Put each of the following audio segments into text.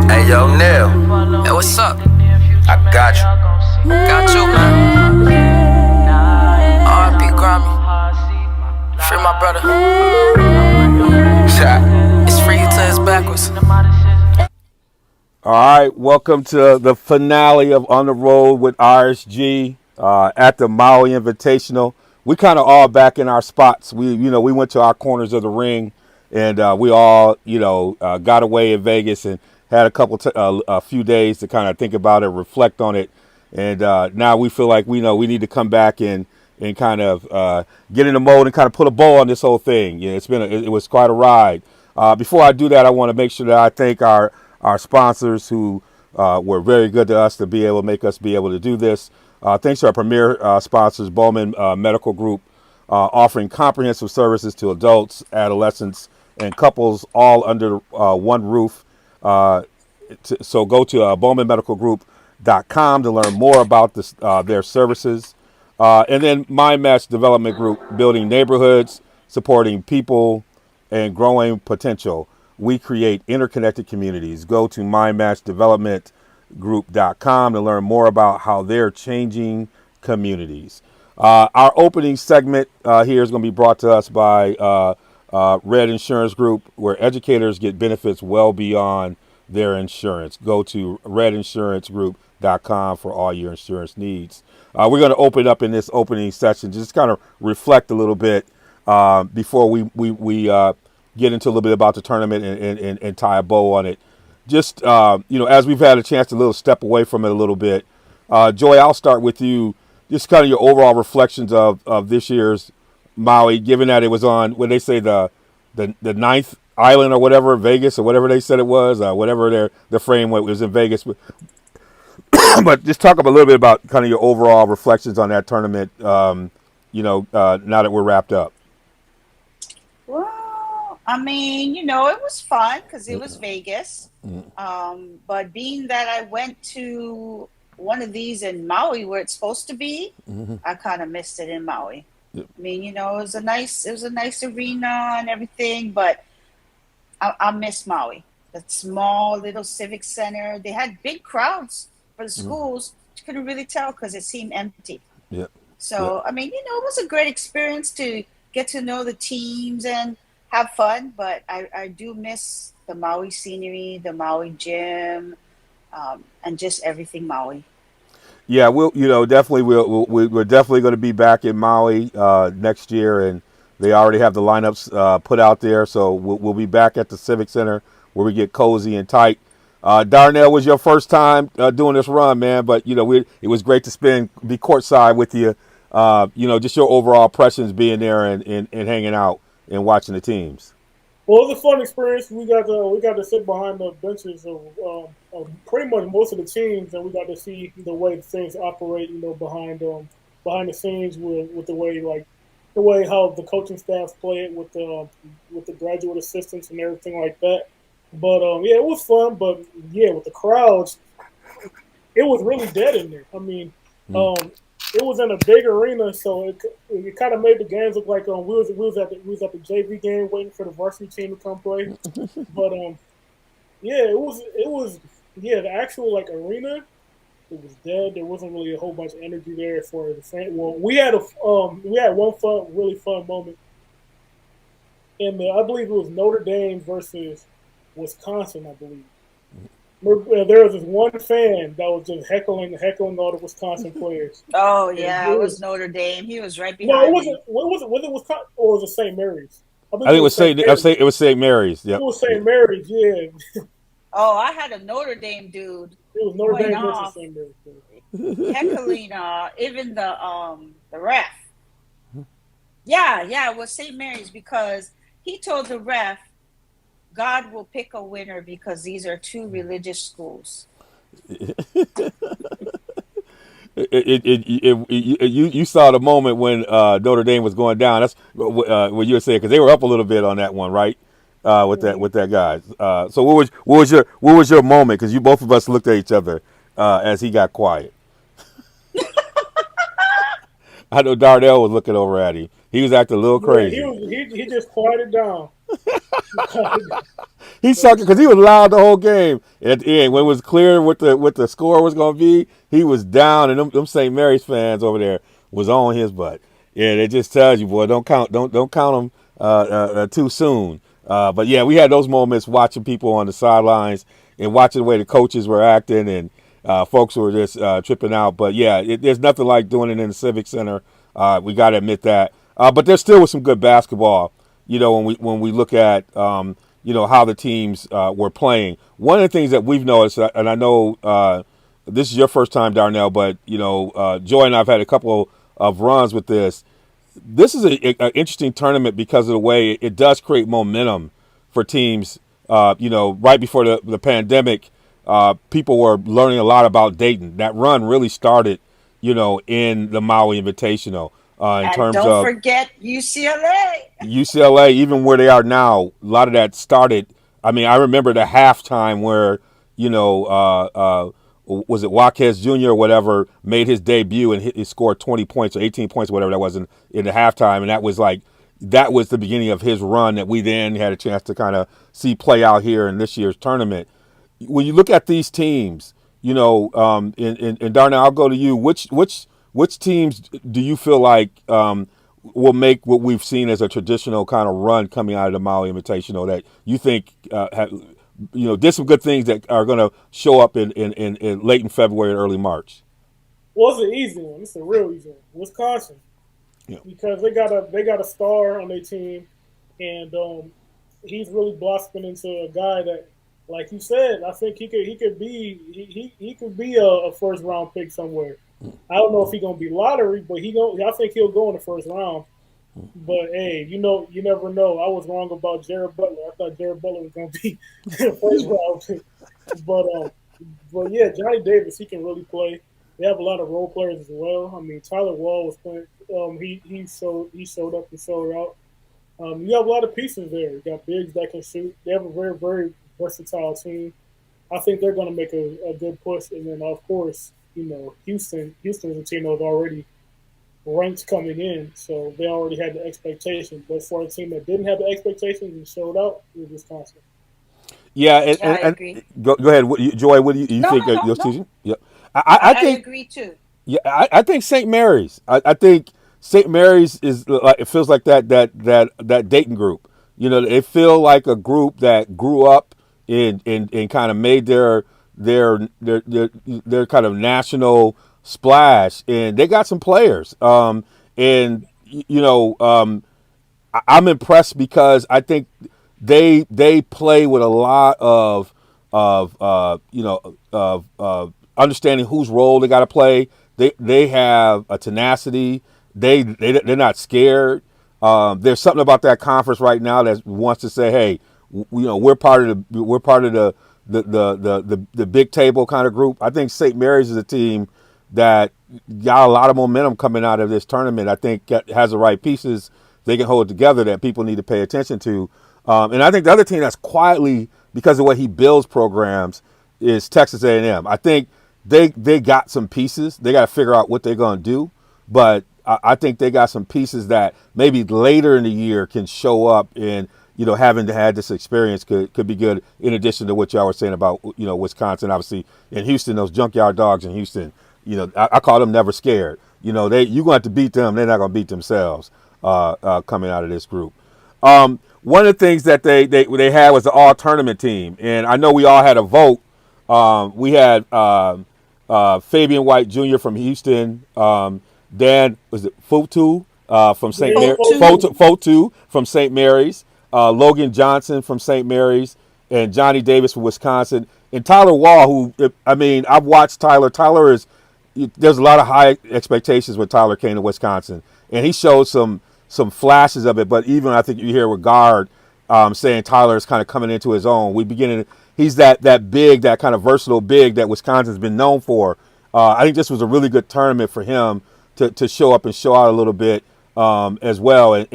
Hey, yo, Neil. Hey, what's up? I got you. Got you, man. R.I.P. Grammy. Free my brother. It's free till it's backwards. All right, welcome to the finale of On the Road with RSG at the Maui Invitational. We kind of all back in our spots. We went to our corners of the ring, and we all, got away in Vegas and had a few days to kind of think about it, reflect on it, and now we feel like we need to come back and kind of get in the mode and kind of put a bow on this whole thing. It was quite a ride. Before I do that, I want to make sure that I thank our sponsors who were very good to us to be able to make us be able to do this. Thanks to our premier sponsors, Bowman Medical Group, offering comprehensive services to adults, adolescents, and couples all under one roof. So go to bowmanmedicalgroup.com to learn more about their services. And then Mynd Match Development Group, building neighborhoods, supporting people, and growing potential. We create interconnected communities. Go to mymatchdevelopmentgroup.com to learn more about how they're changing communities. Our opening segment here is going to be brought to us by Red Insurance Group, where educators get benefits well beyond their insurance. Go to redinsurancegroup.com for all your insurance needs. We're going to open up in this opening session, just kind of reflect a little bit before we get into a little bit about the tournament and tie a bow on it. Just, as we've had a chance to little step away from it a little bit. Joy, I'll start with you. Just kind of your overall reflections of this year's Maui, given that it was on, what they say, the ninth island or whatever, Vegas or whatever they said it was, whatever their frame was in Vegas. But just talk a little bit about kind of your overall reflections on that tournament, now that we're wrapped up. Well, I mean, it was fun because it was Vegas. But being that I went to one of these in Maui where it's supposed to be, I kind of missed it in Maui. I mean, it was a nice arena and everything, but I miss Maui. That small little civic center. They had big crowds for the schools. You couldn't really tell because it seemed empty. Yeah. So, I mean, it was a great experience to get to know the teams and have fun, but I do miss the Maui scenery, the Maui gym, and just everything Maui. Yeah, we're definitely going to be back in Maui next year, and they already have the lineups put out there. So we'll be back at the Civic Center where we get cozy and tight. Darnell, was your first time doing this run, man, but it was great to be courtside with you. Just your overall impressions being there and hanging out and watching the teams. Well, it was a fun experience. We got to sit behind the benches of pretty much most of the teams, and we got to see the way things operate. Behind the scenes with the way how the coaching staff play it with the graduate assistants and everything like that. But it was fun. But with the crowds, it was really dead in there. I mean, it was in a big arena, so it kind of made the games look like we was at the JV game waiting for the varsity team to come play. But it was the actual arena. It was dead. There wasn't really a whole bunch of energy there for the fan. Well, we had one really fun moment, and I believe it was Notre Dame versus Wisconsin. I believe. There was this one fan that was just heckling all the Wisconsin players. Oh yeah, it was Notre Dame. He was right behind. No, it wasn't. Was it Wisconsin or was it St. Mary's? I think it was St. Mary's. Yep. It was St. Mary's. Yeah. Oh, I had a Notre Dame dude. It was Notre Dame versus St. Mary's. Heckling even the ref. Yeah, it was St. Mary's because he told the ref, God will pick a winner because these are two religious schools. You saw the moment when Notre Dame was going down. That's what you were saying, because they were up a little bit on that one, right? With that guy. So what was your moment? Because both of us looked at each other as he got quiet. I know Darnell was looking over at him. He was acting a little crazy. He just quieted down. He sucked because he was loud the whole game. At the end, when it was clear what the score was going to be, he was down, and them St. Mary's fans over there was on his butt. Yeah, it just tells you, boy, don't count them too soon. But yeah, we had those moments watching people on the sidelines and watching the way the coaches were acting, and folks were just tripping out. But yeah, there's nothing like doing it in the Civic Center. We got to admit that. But there still was some good basketball. When we look at how the teams were playing. One of the things that we've noticed, and I know this is your first time, Darnell, but Joy and I've had a couple of runs with this. This is an interesting tournament because of the way it does create momentum for teams. Right before the pandemic, people were learning a lot about Dayton. That run really started, in the Maui Invitational. In And terms don't of forget UCLA. UCLA, even where they are now, a lot of that started. I mean, I remember the halftime where, was it Jaquez Jr. or whatever, made his debut and he scored 20 points or 18 points or whatever that was in the halftime. And that was the beginning of his run that we then had a chance to kind of see play out here in this year's tournament. When you look at these teams, and Darnell, I'll go to you. Which teams do you feel like will make what we've seen as a traditional kind of run coming out of the Maui Invitational that you think did some good things that are going to show up in late in February and early March? Well, it's an easy one. It's a real easy one. Wisconsin, because they got a star on their team, and he's really blossoming into a guy that, like you said, I think he could be a first round pick somewhere. I don't know if he's gonna be lottery, but I think he'll go in the first round. But hey, you never know. I was wrong about Jared Butler. I thought Jared Butler was gonna be the first round pick. But yeah, Johnny Davis, he can really play. They have a lot of role players as well. I mean, Tyler Wall was playing. He showed up and showed out. You have a lot of pieces there. You got bigs that can shoot. They have a very, very versatile team. I think they're going to make a good push. And then, of course, Houston's a team that was already ranked coming in, so they already had the expectations. But for a team that didn't have the expectations and showed out, it was Wisconsin. Yeah, I agree. Go ahead, Joy. What do you think of your season? Yeah, I think agree too. Yeah, I think St. Mary's. I think St. Mary's is like, it feels like that Dayton group. They feel like a group that grew up and kind of made their kind of national splash, and they got some players. I'm impressed because I think they play with a lot of understanding whose role they got to play. They have a tenacity. They're not scared. There's something about that conference right now that wants to say, hey, we're part of the big table kind of group. I think St. Mary's is a team that got a lot of momentum coming out of this tournament. I think has the right pieces. They can hold together that people need to pay attention to. And I think the other team that's quietly, because of the way he builds programs, is Texas A&M. I think they got some pieces. They got to figure out what they're going to do. But I think they got some pieces that maybe later in the year can show up, and having had this experience could be good. In addition to what y'all were saying about Wisconsin, obviously, in Houston, those junkyard dogs in Houston. I call them never scared. You're going to have to beat them. They're not going to beat themselves coming out of this group. One of the things that they had was the all tournament team, and I know we all had a vote. We had Fabian White Jr. from Houston. Dan, was it Fotu from St. Mary's? Fotu from St. Mary's. Logan Johnson from St. Mary's, and Johnny Davis from Wisconsin. And Tyler Wall, I've watched Tyler. There's a lot of high expectations when Tyler came to Wisconsin, and he showed some flashes of it. But even I think you hear Regard saying Tyler is kind of coming into his own. He's that big, that kind of versatile big that Wisconsin's been known for. I think this was a really good tournament for him to show up and show out a little bit as well.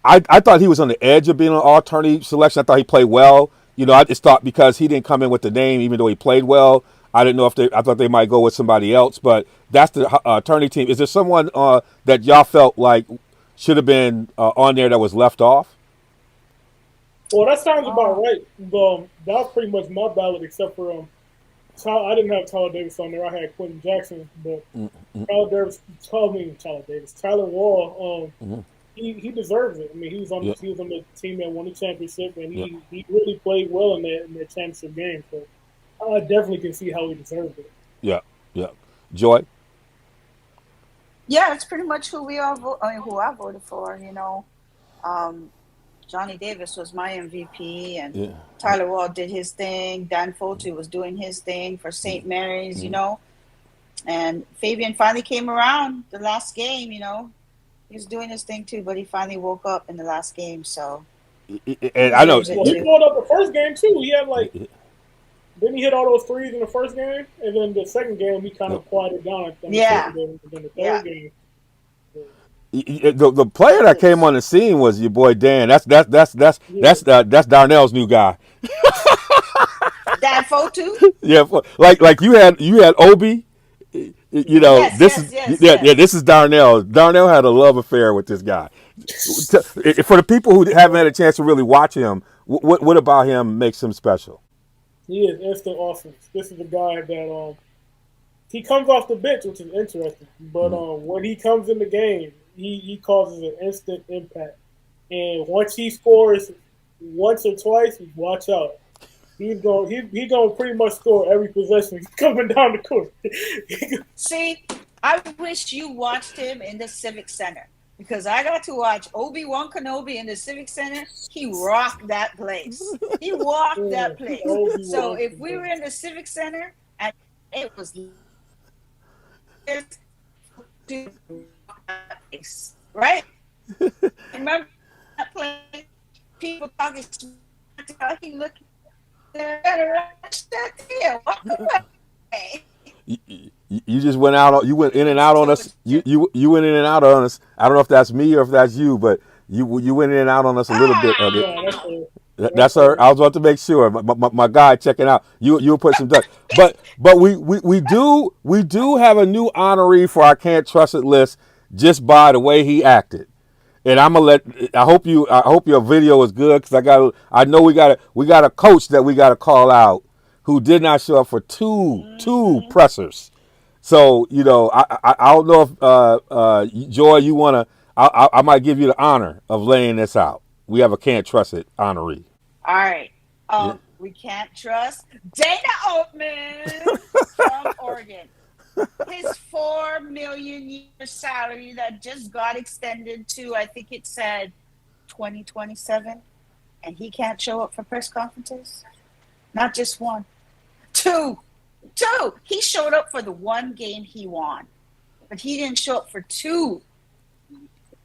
I thought he was on the edge of being an all-tourney selection. I thought he played well. I just thought because he didn't come in with the name, even though he played well, I didn't know I thought they might go with somebody else. But that's the tourney team. Is there someone that y'all felt like should have been on there that was left off? Well, that sounds about right. That was pretty much my ballot, except for I didn't have Tyler Davis on there. I had Quentin Jackson, but Tyler Wall. He deserves it. I mean, he was on the team that won the championship, and he really played well in that championship game. So I definitely can see how he deserved it. Yeah, yeah. Joy. Yeah, it's pretty much who who I voted for. Johnny Davis was my MVP, and Tyler Wall did his thing. Dan Foltu was doing his thing for St. Mary's, and Fabian finally came around the last game. He was doing his thing too, but he finally woke up in the last game. So, and I know he pulled up the first game too. He had didn't he hit all those threes in the first game, and then the second game he kind of quieted down. The third game. The player that came on the scene was your boy Dan. That's Darnell's new guy. Dan Foltu. Yeah, like you had Obi. This is Darnell. Darnell had a love affair with this guy. For the people who haven't had a chance to really watch him, what about him makes him special? He is instant offense. This is a guy that he comes off the bench, which is interesting. But when he comes in the game, he causes an instant impact. And once he scores once or twice, watch out. He's gonna pretty much score every possession he's coming down the court. See, I wish you watched him in the Civic Center, because I got to watch Obi-Wan Kenobi in the Civic Center. He rocked that place. He walked that place. So if we were in the Civic Center and it was right? Remember that place? People talking. He looking. You just went out. You went in and out on us. You went in and out on us. I don't know if that's me or if that's you, but you went in and out on us a little bit. That's her. I was about to make sure. My guy checking out. You'll put some duck. But we do have a new honoree for our Can't Trust It list just by the way he acted. And I'm gonna I hope your video is good, because I know we got a coach that we got to call out who did not show up for two pressers. So I don't know if Joy, you wanna, I might give you the honor of laying this out. We have a Can't Trust It honoree. All right. We can't trust Dana Altman from Oregon. His $4 million year salary that just got extended to, I think it said 2027, and he can't show up for press conferences. Not just one, two. He showed up for the one game he won, but he didn't show up for two.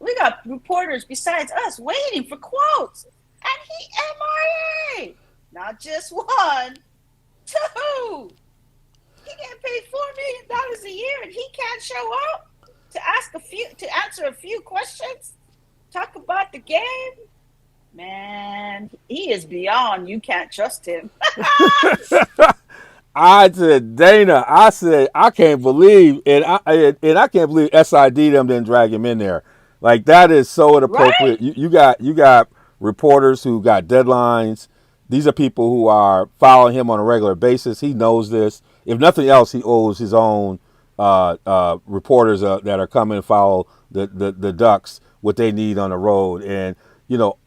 We got reporters besides us waiting for quotes, and he MIA. Not just one, two. He getting paid $4 million a year, and he can't show up to answer a few questions, talk about the game. Man, he is beyond. You can't trust him. I said, Dana. I said, I can't believe, and I can't believe SID them didn't drag him in there. Like, that is so inappropriate. Right? You got reporters who got deadlines. These are people who are following him on a regular basis. He knows this. If nothing else, he owes his own reporters that are coming and follow the Ducks what they need on the road. And,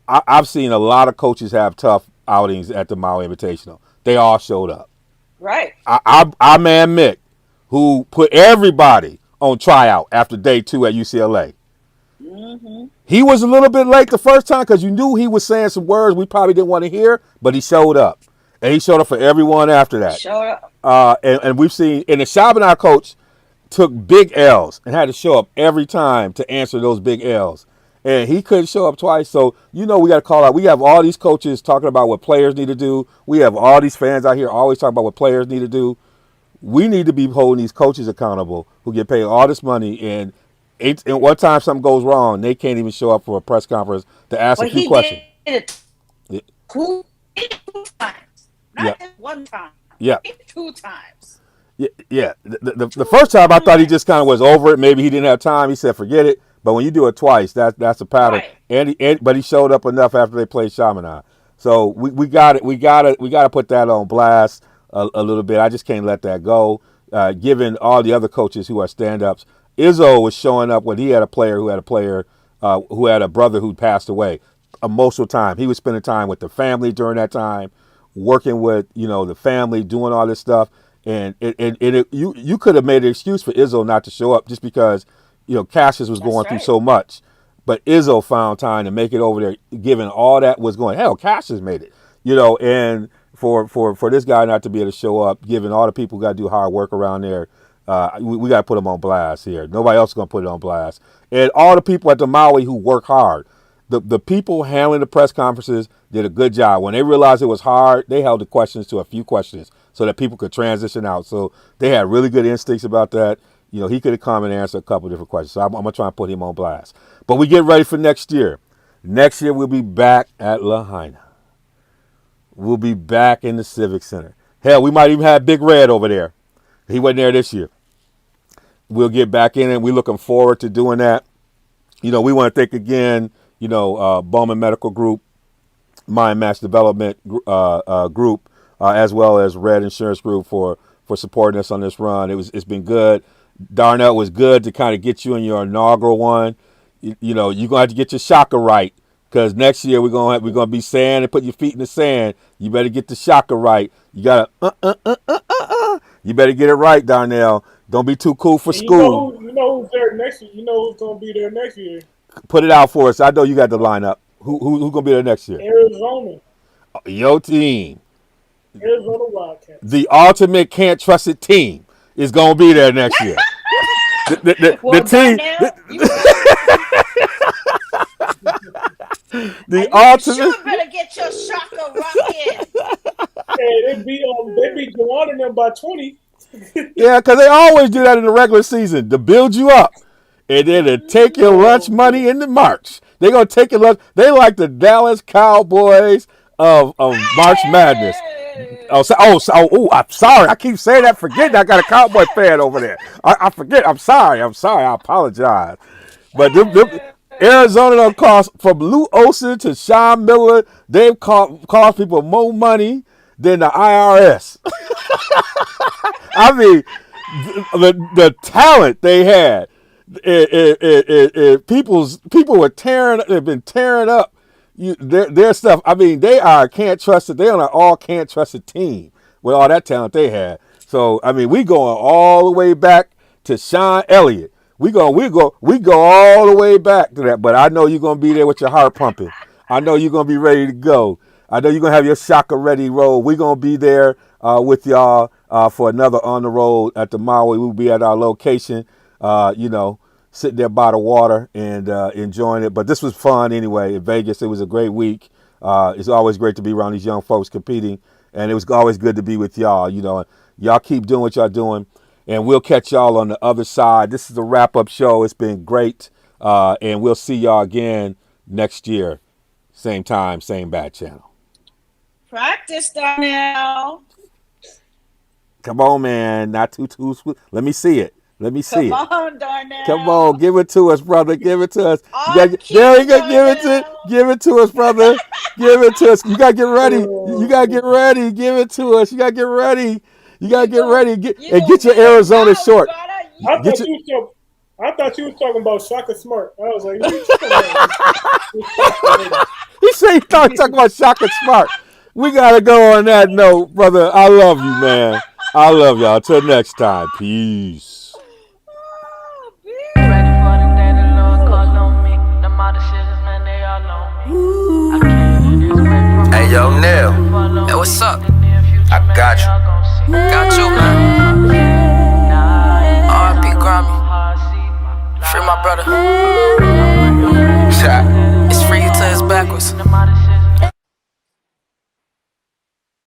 I've seen a lot of coaches have tough outings at the Maui Invitational. They all showed up. Right. Our man Mick, who put everybody on tryout after day 2 at UCLA. Mm-hmm. He was a little bit late the first time because you knew he was saying some words we probably didn't want to hear, but he showed up. And he showed up for everyone after that. Showed up. And we've seen, and the Chaminade coach took big L's and had to show up every time to answer those big L's. And he couldn't show up twice. So, we got to call out. We have all these coaches talking about what players need to do. We have all these fans out here always talking about what players need to do. We need to be holding these coaches accountable who get paid all this money. And one time something goes wrong, they can't even show up for a press conference to ask a few questions. Did it 2 times. Not just one time. Yeah. 2 times. Yeah. The first time I thought he just kind of was over it. Maybe he didn't have time. He said, forget it. But when you do it twice, that's a pattern. Right. But he showed up enough after they played Chaminade. So we got it. We got to put that on blast a little bit. I just can't let that go. Given all the other coaches who are stand-ups, Izzo was showing up when he had a player who had a brother who passed away. Emotional time. He was spending time with the family during that time, working with the family, doing all this stuff. And you could have made an excuse for Izzo not to show up just because Cassius was going through so much. But Izzo found time to make it over there, given all that was going. Hell, Cassius made it, and for this guy not to be able to show up, given all the people who got to do hard work around there, we got to put him on blast here. Nobody else is going to put it on blast. And all the people at the Maui who work hard, the people handling the press conferences did a good job. When they realized it was hard, they held the questions to a few questions so that people could transition out. So they had really good instincts about that. He could have come and answered a couple of different questions. So I'm going to try and put him on blast. But we get ready for next year. Next year, we'll be back at Lahaina. We'll be back in the Civic Center. Hell, we might even have Big Red over there. He wasn't there this year. We'll get back in it. We're looking forward to doing that. We want to thank again, Bowman Medical Group, Mynd Match Development Group, as well as Red Insurance Group for supporting us on this run. It's been good. Darnell was good to kind of get you in your inaugural one. You're gonna have to get your shaka right, because next year we're gonna be sand and put your feet in the sand. You better get the shaka right. You gotta You better get it right, Darnell. Don't be too cool for school. You know who's there next year. You know who's gonna be there next year. Put it out for us. I know you got the lineup. Who gonna be there next year? Arizona. Your team. Arizona Wildcats. The ultimate can't trust it team is gonna be there next year. the team. The ultimate. You better get your shaka rocking. Hey, they beat DeVon and them by 20. Yeah, because they always do that in the regular season to build you up, and then to take your lunch money in the March. They're gonna take your lunch. They like the Dallas Cowboys of March Madness. I'm sorry. I keep saying that, forgetting I got a Cowboy fan over there. I forget. I'm sorry. I apologize. But Arizona done cost, from Lou Olson to Sean Miller, they've cost people more money than the IRS. I mean, the talent they had, people have been tearing up their stuff. I mean, they can't trust it. They're on an all can't trust it team with all that talent they had. So I mean, we going all the way back to Sean Elliott. We go all the way back to that. But I know you're gonna be there with your heart pumping. I know you're gonna be ready to go. I know you're gonna have your shaka ready roll. We're gonna be there with y'all for another on the road at the Maui. We'll be at our location, sitting there by the water and enjoying it. But this was fun anyway in Vegas. It was a great week. It's always great to be around these young folks competing, and it was always good to be with y'all. Y'all keep doing what y'all doing, and we'll catch y'all on the other side. This is the wrap-up show. It's been great, and we'll see y'all again next year. Same time, same bad channel. Practice, Darnell. Come on, man. Not too sweet. Let me see it. Come on, Darnell. Come on, give it to us, brother. Give it to us. Give it to us, brother. Give it to us. You gotta get ready. You gotta get ready. Give it to us. You gotta get ready. Get your Arizona short. I thought you was talking about Shaka Smart. I was like, he said he thought he was talking about Shaka Smart. We gotta go on that note, brother. I love you, man. I love y'all. Till next time. Peace. Hey, yo, Neil. Hey, what's up? I got you.